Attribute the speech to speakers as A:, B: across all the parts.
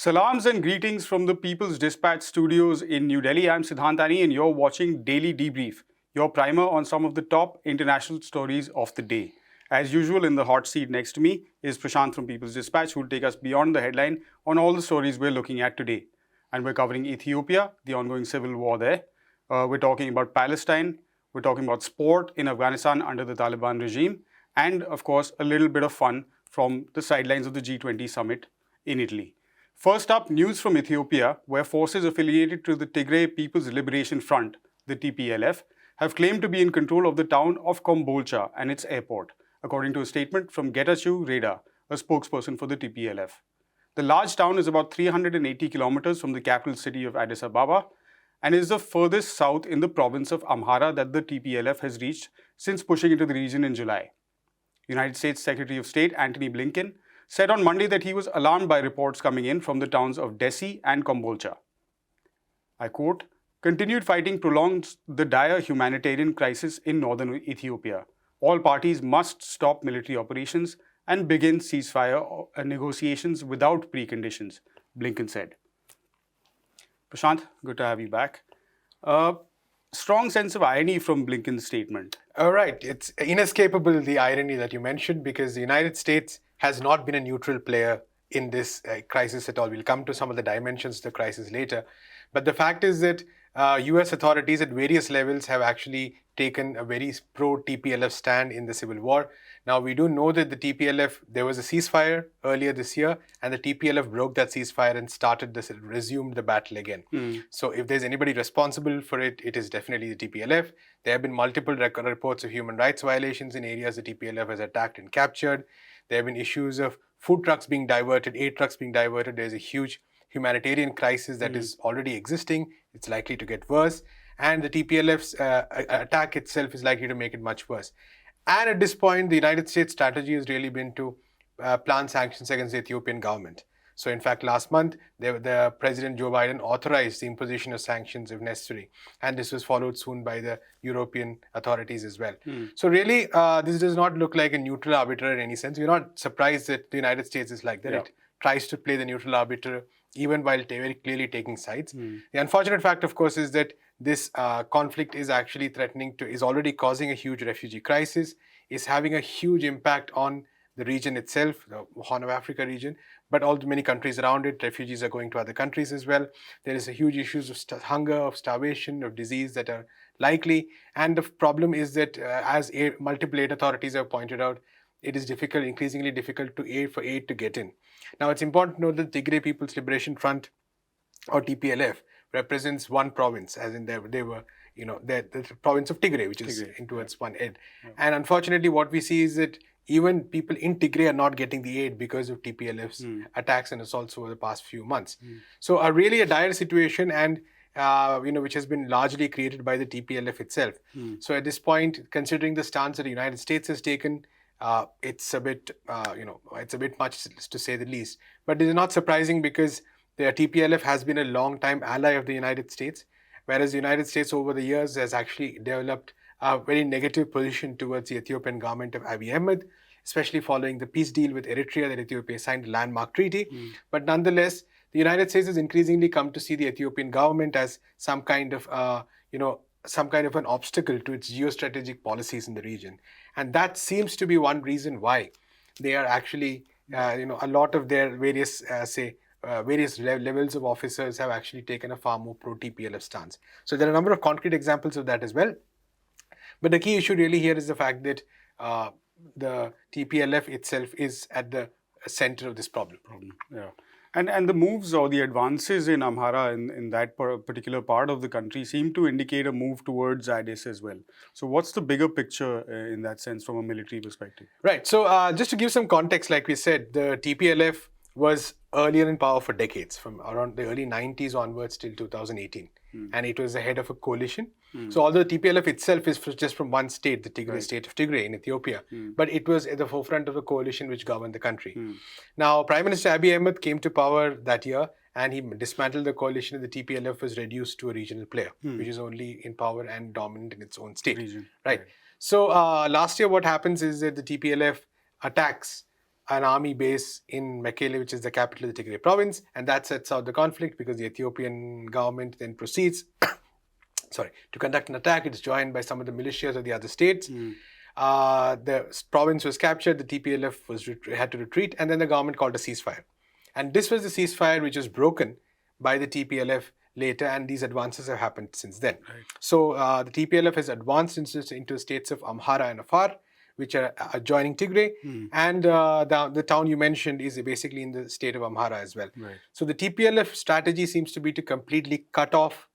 A: Salams and greetings from the People's Dispatch studios in New Delhi. I'm Siddhantani and you're watching Daily Debrief, your primer on some of the top international stories of the day. As usual, in the hot seat next to me is Prashant from People's Dispatch, who will take us beyond the headline on all the stories we're looking at today. And we're covering Ethiopia, the ongoing civil war there. We're talking about Palestine. We're talking about sport in Afghanistan under the Taliban regime. And, of course, a little bit of fun from the sidelines of the G20 summit in Italy. First up, news from Ethiopia, where forces affiliated to the Tigray People's Liberation Front, the TPLF, have claimed to be in control of the town of Kombolcha and its airport, according to a statement from Getachew Reda, a spokesperson for the TPLF. The large town is about 380 kilometers from the capital city of Addis Ababa and is the furthest south in the province of Amhara that the TPLF has reached since pushing into the region in July. United States Secretary of State Antony Blinken said on Monday that he was alarmed by reports coming in from the towns of Dessie and Kombolcha. I quote, "Continued fighting prolongs the dire humanitarian crisis in northern Ethiopia. All parties must stop military operations and begin ceasefire negotiations without preconditions," Blinken said. Prashant, good to have you back. Strong sense of irony from Blinken's statement.
B: All right. It's inescapable, the irony that you mentioned, because the United States has not been a neutral player in this crisis at all. We'll come to some of the dimensions of the crisis later. But the fact is that US authorities at various levels have actually taken a very pro-TPLF stand in the civil war. Now, we do know that the TPLF, there was a ceasefire earlier this year, and the TPLF broke that ceasefire and resumed the battle again. So if there's anybody responsible for it, it is definitely the TPLF. There have been multiple reports of human rights violations in areas the TPLF has attacked and captured. There have been issues of food trucks being diverted, aid trucks being diverted. There's a huge humanitarian crisis that is already existing. It's likely to get worse. And the TPLF's attack itself is likely to make it much worse. And at this point, the United States strategy has really been to plan sanctions against the Ethiopian government. So in fact, last month, the President Joe Biden authorized the imposition of sanctions if necessary. And this was followed soon by the European authorities as well. So really, this does not look like a neutral arbiter in any sense. We're not surprised that the United States is like that. Yeah. It tries to play the neutral arbiter even while very clearly taking sides. The unfortunate fact, of course, is that this conflict is actually is already causing a huge refugee crisis, is having a huge impact on the region itself, the Horn of Africa region, but all the many countries around it. Refugees are going to other countries as well. There is a huge issues of hunger, of starvation, of disease that are likely. And the problem is that as multiple aid authorities have pointed out, it is increasingly difficult for aid to get in. Now, it's important to note that the Tigray People's Liberation Front, or TPLF, represents one province, as in they were, the province of Tigray, which is towards one end. Yeah. And unfortunately, what we see is that even people in Tigray are not getting the aid because of TPLF's attacks and assaults over the past few months. So, really a dire situation, and which has been largely created by the TPLF itself. So, at this point, considering the stance that the United States has taken, it's a bit, it's a bit much to say the least. But it is not surprising because the TPLF has been a long-time ally of the United States, whereas the United States over the years has actually developed a very negative position towards the Ethiopian government of Abiy Ahmed, especially following the peace deal with Eritrea that Ethiopia signed, a landmark treaty. But nonetheless, the United States has increasingly come to see the Ethiopian government as some kind of, an obstacle to its geostrategic policies in the region. And that seems to be one reason why they are actually, a lot of their various, various levels of officers have actually taken a far more pro-TPLF stance. So there are a number of concrete examples of that as well. But the key issue really here is the fact that the TPLF itself is at the center of this problem.
A: Yeah. And the moves or the advances in Amhara in that particular part of the country seem to indicate a move towards Addis as well. So what's the bigger picture in that sense from a military perspective?
B: Right. So just to give some context, like we said, the TPLF was earlier in power for decades, from around the early 90s onwards till 2018. And it was the head of a coalition. So although TPLF itself is just from one state, the Tigray state of Tigray in Ethiopia, but it was at the forefront of a coalition which governed the country. Now, Prime Minister Abiy Ahmed came to power that year and he dismantled the coalition, and the TPLF was reduced to a regional player, which is only in power and dominant in its own state. Right. So last year what happens is that the TPLF attacks an army base in Mekele, which is the capital of the Tigray province, and that sets out the conflict because the Ethiopian government then proceeds to conduct an attack. It is joined by some of the militias of the other states. The province was captured, the TPLF had to retreat, and then the government called a ceasefire. And this was the ceasefire which was broken by the TPLF later, and these advances have happened since then.
A: Right.
B: So the TPLF has advanced into states of Amhara and Afar, which are adjoining Tigray, and the town you mentioned is basically in the state of Amhara as well.
A: Right.
B: So the TPLF strategy seems to be to completely cut off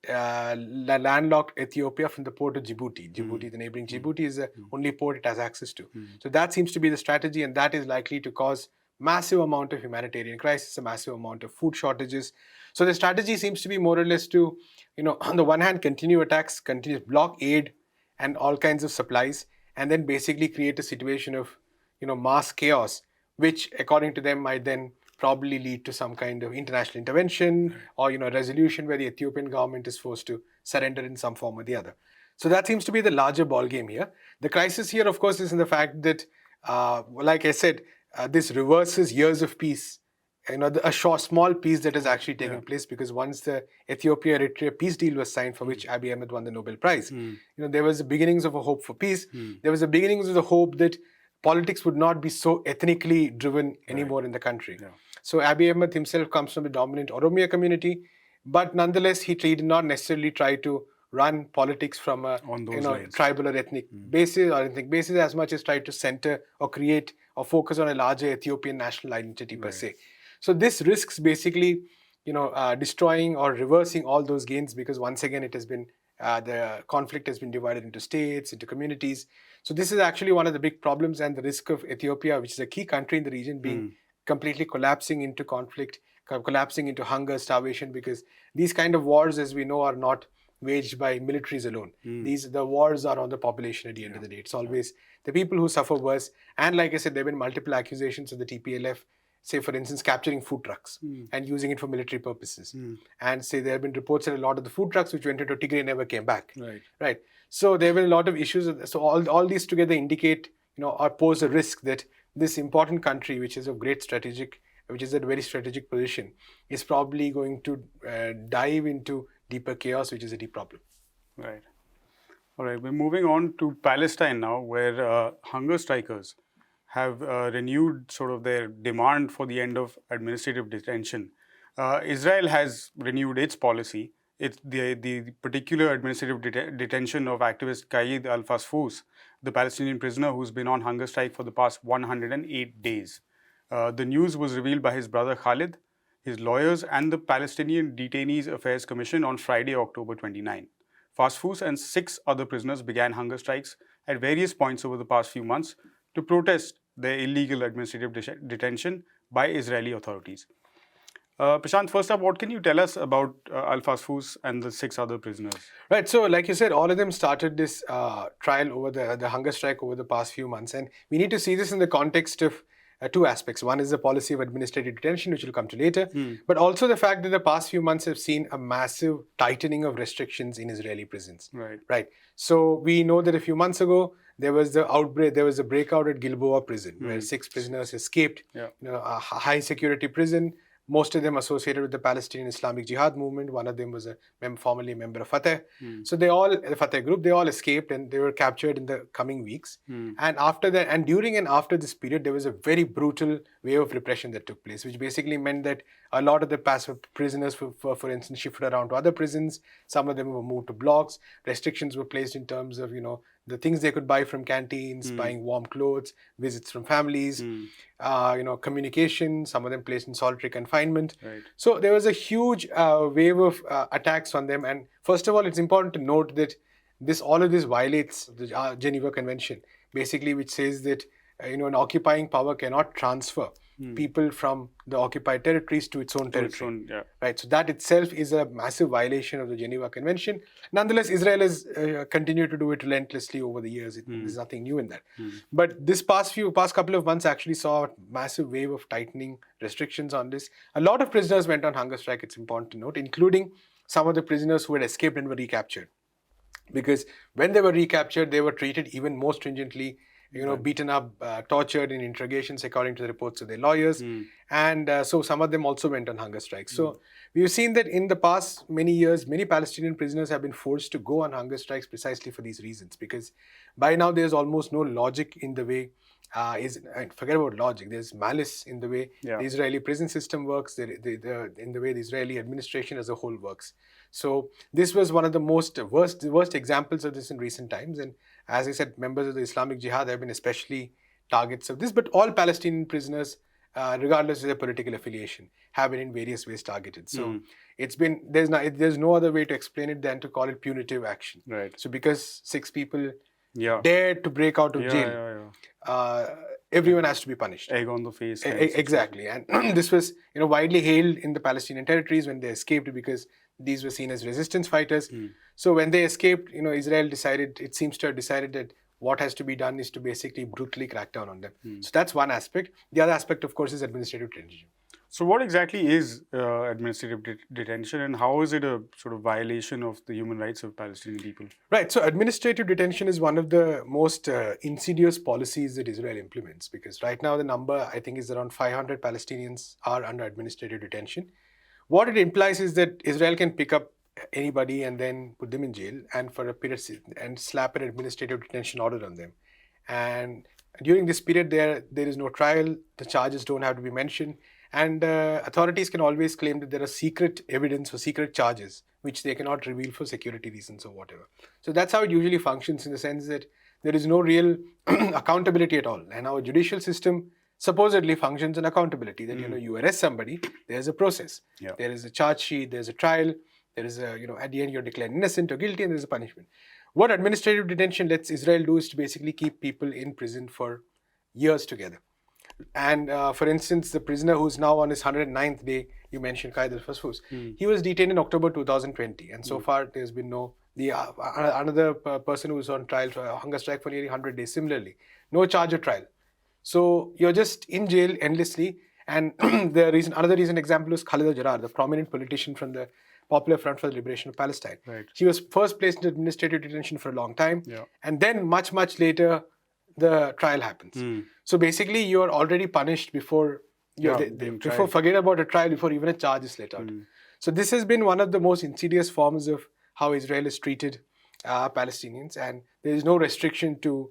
B: landlocked Ethiopia from the port of Djibouti. The neighboring Djibouti is the only port it has access to. So that seems to be the strategy, and that is likely to cause massive amount of humanitarian crisis, a massive amount of food shortages. So the strategy seems to be more or less to, on the one hand, continue attacks, continue block aid and all kinds of supplies, and then basically create a situation of, mass chaos, which according to them might then probably lead to some kind of international intervention or resolution where the Ethiopian government is forced to surrender in some form or the other. So that seems to be the larger ballgame here. The crisis here, of course, is in the fact that, like I said, this reverses years of peace. A small peace that has actually taken place, because once the Ethiopia-Eritrea peace deal was signed, for which Abiy Ahmed won the Nobel Prize, there was the beginnings of a hope for peace. There was the beginnings of the hope that politics would not be so ethnically driven anymore in the country. So Abiy Ahmed himself comes from the dominant Oromia community, but nonetheless he did not necessarily try to run politics from a tribal or ethnic basis or ethnic basis, as much as try to center or create or focus on a larger Ethiopian national identity per se. So this risks basically, destroying or reversing all those gains, because once again it has been the conflict has been divided into states, into communities. So this is actually one of the big problems, and the risk of Ethiopia, which is a key country in the region, being completely collapsing into conflict, collapsing into hunger, starvation, because these kind of wars, as we know, are not waged by militaries alone. The wars are on the population at the end of the day. It's always the people who suffer worse. And like I said, there have been multiple accusations of the TPLF, say for instance, capturing food trucks and using it for military purposes. And say there have been reports that a lot of the food trucks which went into Tigray never came back. Right. So there have been a lot of issues. So all these together indicate, or pose a risk that this important country, which is at a very strategic position, is probably going to dive into deeper chaos, which is a deep problem.
A: Right. All right. We're moving on to Palestine now, where hunger strikers have renewed sort of their demand for the end of administrative detention. Israel has renewed its policy. It's the particular administrative detention of activist Qaid al-Fasfous, the Palestinian prisoner who's been on hunger strike for the past 108 days. The news was revealed by his brother Khalid, his lawyers, and the Palestinian Detainees Affairs Commission on Friday, October 29. Fasfous and 6 other prisoners began hunger strikes at various points over the past few months to protest their illegal administrative detention by Israeli authorities. Prashant, first up, what can you tell us about al-Fasfous and the 6 other prisoners?
B: Right. So, like you said, all of them started this trial over the hunger strike over the past few months. And we need to see this in the context of 2 aspects. One is the policy of administrative detention, which we'll come to later, but also the fact that the past few months have seen a massive tightening of restrictions in Israeli prisons. Right. So, we know that a few months ago, there was the outbreak, there was a breakout at Gilboa prison, where 6 prisoners escaped, a high security prison. Most of them associated with the Palestinian Islamic Jihad movement. One of them was formerly a member of Fatah. So the Fatah group, they all escaped and they were captured in the coming weeks. And after that, and during and after this period, there was a very brutal wave of repression that took place, which basically meant that a lot of the prisoners, for instance, shifted around to other prisons. Some of them were moved to blocks. Restrictions were placed in terms of, the things they could buy from canteens, buying warm clothes, visits from families, communication, some of them placed in solitary confinement. So there was a huge wave of attacks on them. And first of all, it's important to note that all of this violates the Geneva Convention, basically, which says that an occupying power cannot transfer people from the occupied territories to its own territory. Right. So that itself is a massive violation of the Geneva Convention. Nonetheless, Israel has continued to do it relentlessly over the years. There's nothing new in that. But this past couple of months actually saw a massive wave of tightening restrictions on this. A lot of prisoners went on hunger strike, it's important to note, including some of the prisoners who had escaped and were recaptured. Because when they were recaptured, they were treated even more stringently beaten up, tortured in interrogations, according to the reports of their lawyers. And so some of them also went on hunger strikes. So we've seen that in the past many years, many Palestinian prisoners have been forced to go on hunger strikes precisely for these reasons, because by now there's almost no logic in the way, forget about logic, there's malice in the way the Israeli prison system works, in the way the Israeli administration as a whole works. So this was one of the worst examples of this in recent times. And as I said, members of the Islamic Jihad have been especially targets of this, but all Palestinian prisoners, regardless of their political affiliation, have been in various ways targeted. So it's been, there's no other way to explain it than to call it punitive action.
A: Right.
B: So because 6 people dared to break out of jail, everyone has to be punished.
A: Egg on the face.
B: Exactly. And this was widely hailed in the Palestinian territories when they escaped, because these were seen as resistance fighters. So when they escaped, Israel seems to have decided that what has to be done is to basically brutally crack down on them. So that's one aspect. The other aspect, of course, is administrative detention.
A: So what exactly is administrative detention, and how is it a sort of violation of the human rights of Palestinian people?
B: Right. So administrative detention is one of the most insidious policies that Israel implements, because right now the number, I think, is around 500 Palestinians are under administrative detention. What it implies is that Israel can pick up anybody and then put them in jail and for a period and slap an administrative detention order on them. And during this period, there is no trial. The charges don't have to be mentioned. And authorities can always claim that there are secret evidence or secret charges which they cannot reveal for security reasons or whatever. So that's how it usually functions, in the sense that there is no real accountability at all. And our judicial system supposedly functions on accountability, that you arrest somebody, there's a process. There is a charge sheet, there's a trial, there is a, at the end you're declared innocent or guilty, and there's a punishment. What administrative detention lets Israel do is to basically keep people in prison for years together. And for instance, the prisoner who's now on his 109th day, you mentioned Qaid al-Fasfus, he was detained in October 2020, and so far there's been another person who was on trial for a hunger strike for nearly 100 days, similarly, no charge or trial. So you're just in jail endlessly. And another recent example is Khalida Jarrar, the prominent politician from the Popular Front for the Liberation of Palestine.
A: Right.
B: She was first placed in administrative detention for a long time, and then much later, the trial happens. So basically, you're already punished before forget about a trial, before even a charge is let out. So this has been one of the most insidious forms of how Israel has treated Palestinians, and there is no restriction to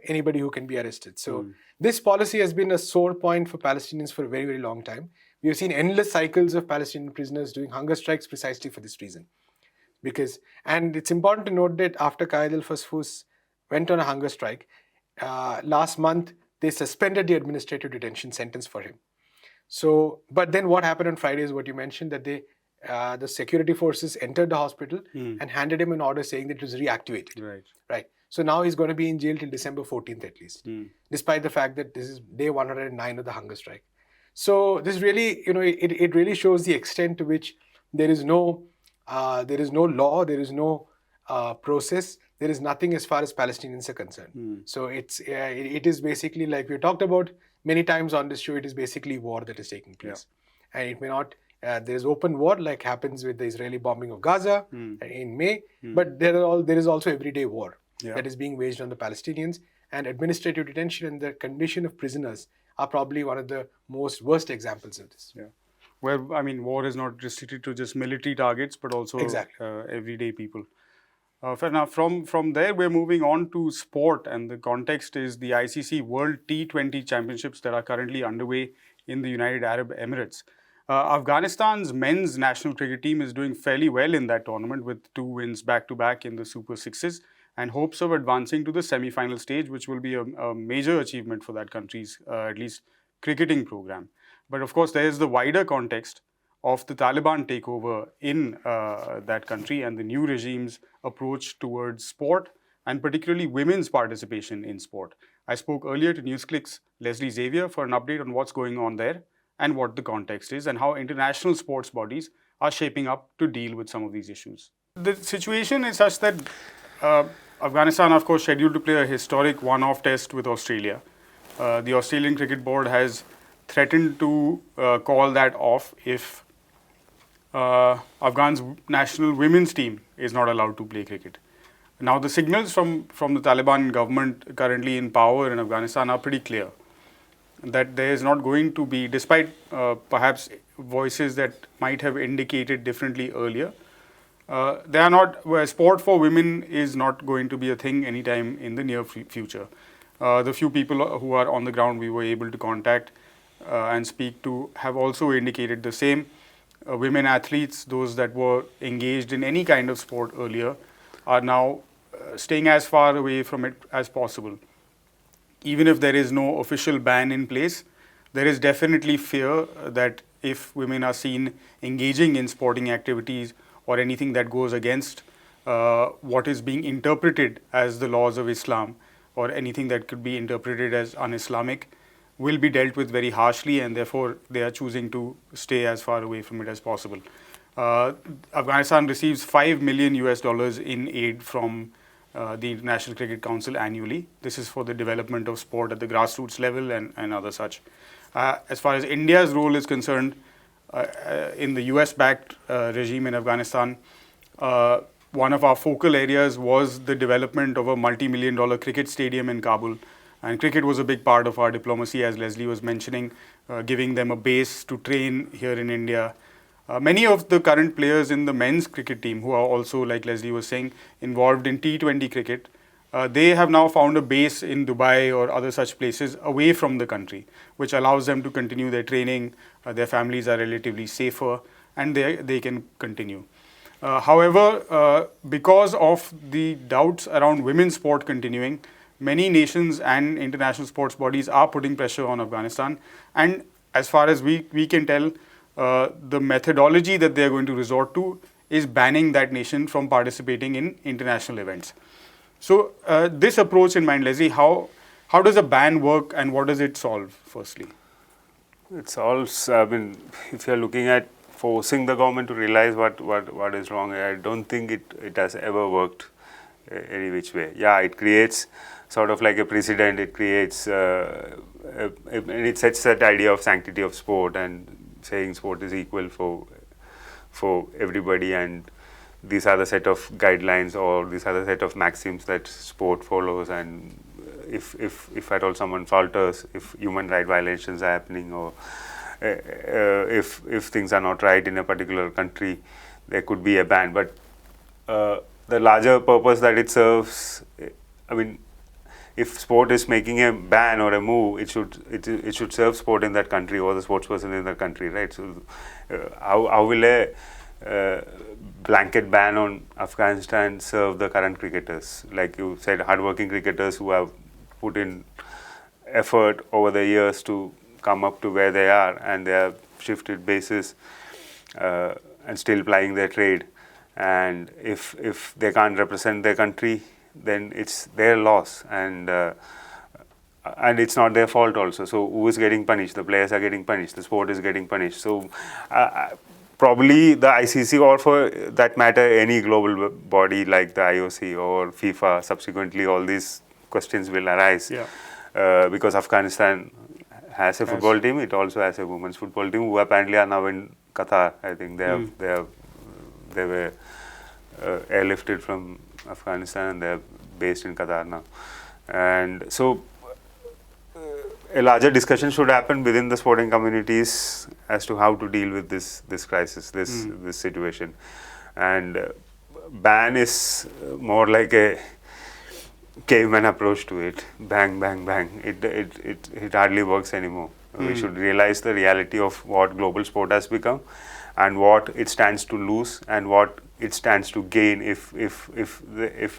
B: anybody who can be arrested. So this policy has been a sore point for Palestinians for a very, very long time. We have seen endless cycles of Palestinian prisoners doing hunger strikes precisely for this reason. And it's important to note that after Qaid al-Fasfus went on a hunger strike, last month they suspended the administrative detention sentence for him. So, but then what happened on Friday is what you mentioned, that the security forces entered the hospital and handed him an order saying that it was reactivated. Right. So now he's going to be in jail till December 14th at least, despite the fact that this is day 109 of the hunger strike. So this really, it really shows the extent to which there is no law, there is no process, there is nothing as far as Palestinians are concerned. So it is basically, like we talked about many times on this show, it is basically war that is taking place. And it may not, there is open war like happens with the Israeli bombing of Gaza in May, but there is also everyday war that is being waged on the Palestinians, and administrative detention and the condition of prisoners are probably one of the worst examples of this.
A: Where, war is not restricted to just military targets, but also everyday people. Fair enough. From there, we're moving on to sport, and the context is the ICC World T20 Championships that are currently underway in the United Arab Emirates. Afghanistan's men's national cricket team is doing fairly well in that tournament, with 2 wins back-to-back in the Super Sixes, and hopes of advancing to the semi-final stage, which will be a major achievement for that country's, at least, cricketing program. But of course, there is the wider context of the Taliban takeover in that country and the new regime's approach towards sport, and particularly women's participation in sport. I spoke earlier to NewsClick's Leslie Xavier for an update on what's going on there and what the context is, and how international sports bodies are shaping up to deal with some of these issues. The situation is such that Afghanistan, of course, scheduled to play a historic one-off test with Australia. The Australian Cricket Board has threatened to call that off if Afghan's national women's team is not allowed to play cricket. Now, the signals from the Taliban government currently in power in Afghanistan are pretty clear that there is not going to be, despite perhaps voices that might have indicated differently earlier, they are not. Sport for women is not going to be a thing anytime in the near future. The few people who are on the ground we were able to contact and speak to have also indicated the same. Women athletes, those that were engaged in any kind of sport earlier, are now staying as far away from it as possible. Even if there is no official ban in place, there is definitely fear that if women are seen engaging in sporting activities or anything that goes against what is being interpreted as the laws of Islam, or anything that could be interpreted as un-Islamic, will be dealt with very harshly, and therefore they are choosing to stay as far away from it as possible. Afghanistan receives $5 million in aid from the International Cricket Council annually. This is for the development of sport at the grassroots level and other such. As far as India's role is concerned, in the US-backed regime in Afghanistan, one of our focal areas was the development of a multi-million-dollar cricket stadium in Kabul. And cricket was a big part of our diplomacy, as Leslie was mentioning, giving them a base to train here in India. Many of the current players in the men's cricket team, who are also, like Leslie was saying, involved in T20 cricket, they have now found a base in Dubai or other such places away from the country, which allows them to continue their training. Their families are relatively safer, and they can continue. However, because of the doubts around women's sport continuing, many nations and international sports bodies are putting pressure on Afghanistan. And as far as we can tell, the methodology that they are going to resort to is banning that nation from participating in international events. So this approach in mind, Leslie, how does a ban work and what does it solve, firstly?
C: It solves, I mean, if you're looking at forcing the government to realize what is wrong, I don't think it has ever worked any which way. Yeah, it creates sort of like a precedent, it creates, and it sets that idea of sanctity of sport and saying sport is equal for everybody, and these are the set of guidelines or these are the set of maxims that sport follows, and if at all someone falters, if human right violations are happening, or if things are not right in a particular country, there could be a ban. But the larger purpose that it serves, I mean, if sport is making a ban or a move, it should serve sport in that country or the sports person in that country, right? So how will a blanket ban on Afghanistan serve the current cricketers? Like you said, hardworking cricketers who have put in effort over the years to come up to where they are, and they have shifted bases and still plying their trade. And if they can't represent their country, then it's their loss, and it's not their fault also. So who is getting punished? The players are getting punished. The sport is getting punished. So probably the ICC, or for that matter any global body like the IOC or FIFA, subsequently all these questions will arise.
A: Yeah.
C: Because Afghanistan has a football team. It also has a women's football team who apparently are now in Qatar. I think they were airlifted from Afghanistan and they're based in Qatar now. And so a larger discussion should happen within the sporting communities as to how to deal with this crisis, this situation. And ban is more like a caveman approach to it. Bang, bang, bang. It hardly works anymore. We should realize the reality of what global sport has become and what it stands to lose and what it stands to gain if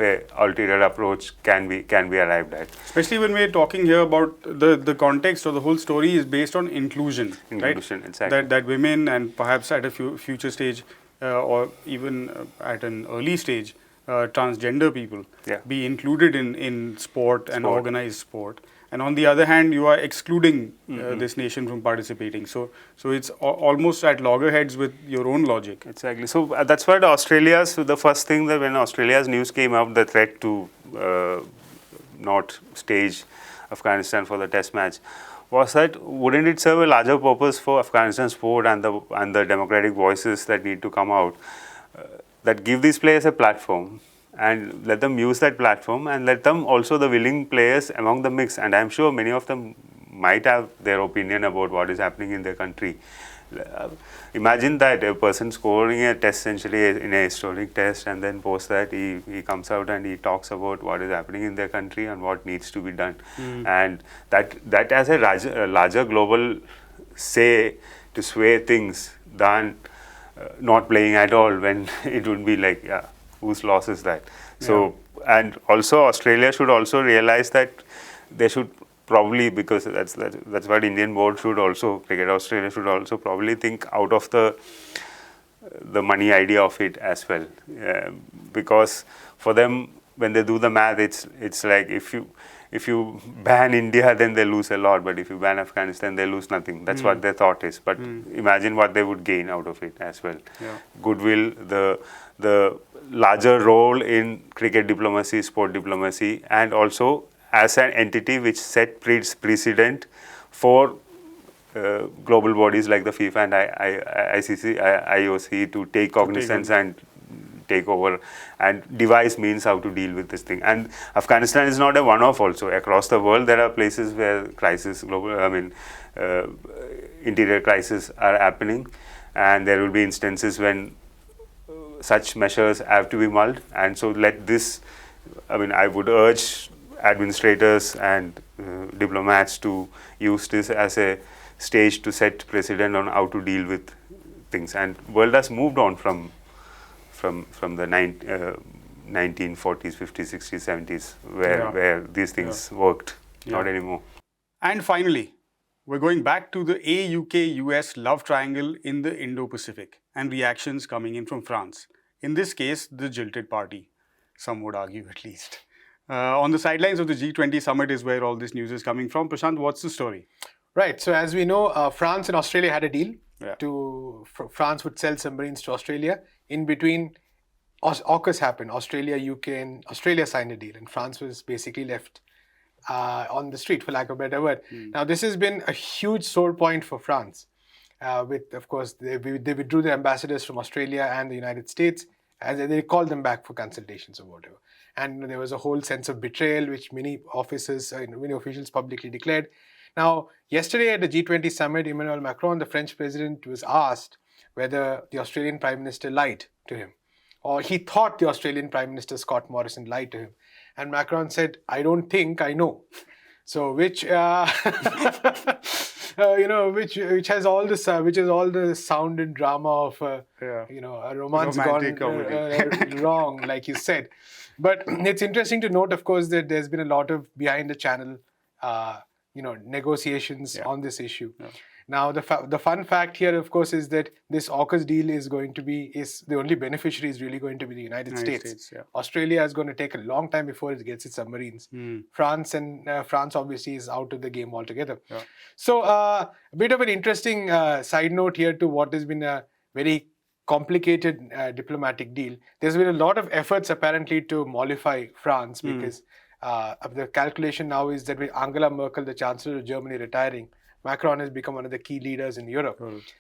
C: a ulterior approach can be arrived at.
A: Especially when we're talking here about the context or the whole story is based on inclusion.
C: Inclusion,
A: right?
C: exactly.
A: That women and perhaps at a future stage or even at an early stage, transgender people be included in sport and organized sport. And on the other hand, you are excluding this nation from participating. So it's almost at loggerheads with your own logic.
C: Exactly. So that's why the first thing that when Australia's news came up, the threat to not stage Afghanistan for the test match, was that wouldn't it serve a larger purpose for Afghanistan sport and the democratic voices that need to come out, that give these players a platform and let them use that platform, and let them also the willing players among the mix. And I'm sure many of them might have their opinion about what is happening in their country. Imagine that a person scoring a test century in a historic test, and then post that he comes out and he talks about what is happening in their country and what needs to be done. And that has a larger global say to sway things than not playing at all, when it would be like, yeah, whose loss is that? So, and also Australia should also realize that they should probably, because that's what Indian board should also, Cricket Australia should also probably think out of the money idea of it as well, because for them, when they do the math, it's like if you ban India, then they lose a lot, but if you ban Afghanistan, they lose nothing. That's what their thought is. But imagine what they would gain out of it as well. Goodwill, the larger role in cricket diplomacy, sport diplomacy, and also as an entity which set precedent for global bodies like the FIFA and ICC, IOC to take cognizance and take over and devise means how to deal with this thing. And Afghanistan is not a one-off also. Across the world, there are places where interior crises are happening, and there will be instances when such measures have to be mulled. And so I would urge administrators and diplomats to use this as a stage to set precedent on how to deal with things. And world has moved on from the 1940s, 50s, 60s, 70s, where these things worked. Not anymore.
A: And finally, we're going back to the AUK-US love triangle in the Indo-Pacific and reactions coming in from France. In this case, the jilted party, some would argue at least. On the sidelines of the G20 summit is where all this news is coming from. Prashant, what's the story?
B: Right. So as we know, France and Australia had a deal. France would sell submarines to Australia. In between, AUKUS happened. Australia, UK, and Australia signed a deal, and France was basically left on the street, for lack of a better word. Now, this has been a huge sore point for France. Of course, they withdrew their ambassadors from Australia and the United States, and they called them back for consultations or whatever. And there was a whole sense of betrayal, which many officials publicly declared. Now, yesterday at the G20 summit, Emmanuel Macron, the French president, was asked whether the Australian Prime Minister lied to him, or he thought the Australian Prime Minister, Scott Morrison, lied to him. And Macron said, "I don't think, I know." So, which has all the sound and drama of a romance
A: romantic
B: gone wrong, like you said. But it's interesting to note, of course, that there's been a lot of behind the channel, negotiations on this issue. Now, the fun fact here, of course, is that this AUKUS deal is the only beneficiary is really going to be the United States. Australia is going to take a long time before it gets its submarines. France obviously is out of the game altogether. So a bit of an interesting side note here to what has been a very complicated diplomatic deal. There's been a lot of efforts apparently to mollify France, because the calculation now is that with Angela Merkel, the Chancellor of Germany, retiring, Macron has become one of the key leaders in Europe.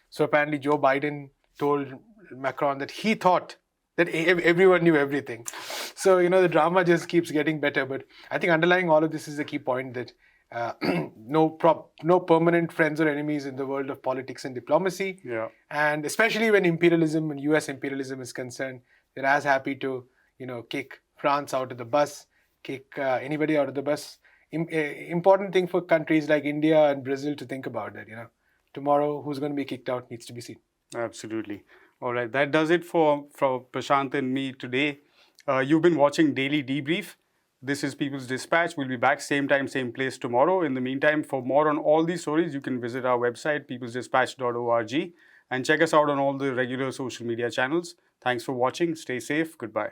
B: So apparently Joe Biden told Macron that he thought that everyone knew everything. So, the drama just keeps getting better. But I think underlying all of this is the key point that no permanent friends or enemies in the world of politics and diplomacy. And especially when imperialism and US imperialism is concerned, they're as happy to, kick France out of the bus, kick anybody out of the bus. Important thing for countries like India and Brazil to think about that, tomorrow who's going to be kicked out needs to be seen.
A: Absolutely. All right, that does it for Prashant and me today. You've been watching Daily Debrief. This is People's Dispatch. We'll be back same time, same place tomorrow. In the meantime, for more on all these stories, you can visit our website, peoplesdispatch.org, and check us out on all the regular social media channels. Thanks for watching. Stay safe. Goodbye.